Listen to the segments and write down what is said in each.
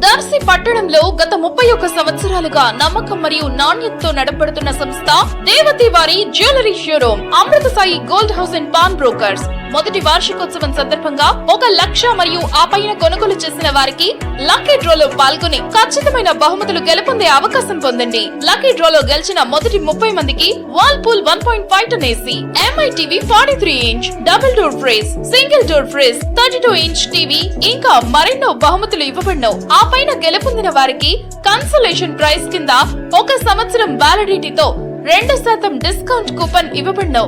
దర్శి పట్టణంలో గత 31 సంవత్సరాలుగా నమ్మకం మరియు నాణ్యతతో నడపడుతున్న సంస్థ దేవతి వారి jewellery showroom Amrutha Sai gold house and pawn brokers మొదటి వార్షికోత్సవం సందర్భంగా 1 లక్ష మరియు ఆ పైన కొనుగోలు చేసిన వారికి లక్కీ డ్రాలో పాల్గొని ఖచ్చితమైన బహుమతులు గెలుపొందే అవకాశం పొందండి. లక్కీ డ్రాలో గెలిచిన మొదటి 30 మందికి Whirlpool 1.5 ton AC, MI TV 43 inch, double door fridge, single door fridge, 32 inch TV ఇంకా మరెన్నో బహుమతులు ఇవ్వబడను. ఆ పైన గెలుపొందిన వారికి కన్సోలేషన్ ప్రైజ్ కింద 1 సంవత్సరం వ్యాలిడిటీతో 2% డిస్కౌంట్ కూపన్ ఇవ్వబడను.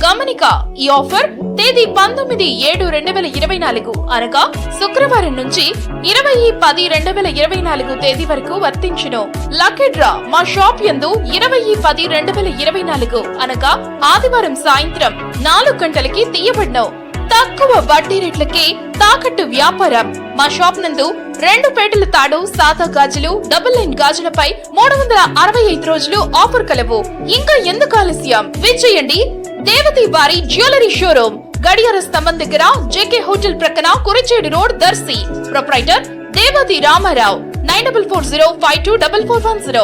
గమనిక, ఈ ఆఫర్ తేదీ 19/7/2024 అనగా శుక్రవారం నుంచి 20/10/2024 తేదీ వరకు వర్తించును. లక్కీ డ్రా మా షాప్ యందు 20/10/2024 అనగా ఆదివారం సాయంత్రం 4 గంటలకి తీయబడను. తక్కువ వడ్డీ రేట్లకి తాకట్టు వ్యాపారం. మా షాప్ నందు 2 పేటల తాడు, సాదా గాజులు, డబుల్ లైన్ గాజులపై 365 రోజులు ఆఫర్ కలవు. ఇంకా ఎందుకు ఆలస్యం, విచ్చేయండి. దేవతి వారి జ్యువెలరీ షోరూమ్, గడియార స్తంభం దగ్గర, జేకే హోటల్ ప్రక్కన, కురిచేడు రోడ్, దర్శి. ప్రొప్రైటర్ దేవతి రామారావు. 9440524410.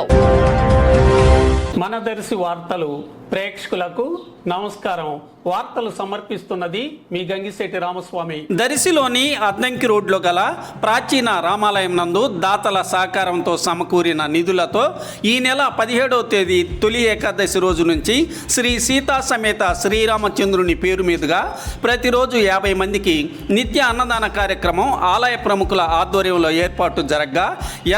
మన దర్శి వార్తలు ప్రేక్షకులకు నమస్కారం. వార్తలు సమర్పిస్తున్నది మీ గంగిశెట్టి రామస్వామి. దర్శిలోని అద్దంకి రోడ్లో గల ప్రాచీన రామాలయం నందు దాతల సహకారంతో సమకూరిన నిధులతో ఈ నెల 17వ తేదీ తొలి ఏకాదశి రోజు నుంచి శ్రీ సీతా సమేత శ్రీరామచంద్రుని పేరు మీదుగా ప్రతిరోజు 50 మందికి నిత్య అన్నదాన కార్యక్రమం ఆలయ ప్రముఖుల ఆధ్వర్యంలో ఏర్పాటు జరగగా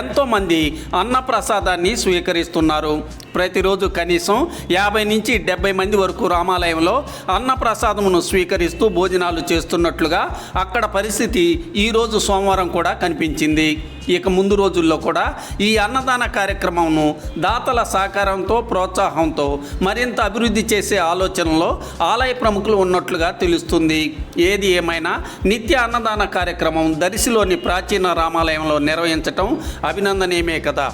ఎంతోమంది అన్నప్రసాదాన్ని స్వీకరిస్తున్నారు. ప్రతిరోజు కనీసం 50 నుంచి 70 మంది వరకు రామాలయంలో అన్నప్రసాదమును స్వీకరిస్తూ భోజనాలు చేస్తున్నట్లుగా అక్కడ పరిస్థితి ఈరోజు సోమవారం కూడా కనిపించింది. ఇక ముందు రోజుల్లో కూడా ఈ అన్నదాన కార్యక్రమంను దాతల సహకారంతో ప్రోత్సాహంతో మరింత అభివృద్ధి చేసే ఆలోచనలో ఆలయ ప్రముఖులు ఉన్నట్లుగా తెలుస్తుంది. ఏది ఏమైనా నిత్య అన్నదాన కార్యక్రమం దర్శిలోని ప్రాచీన రామాలయంలో నిర్వహించటం అభినందనీయమే కదా.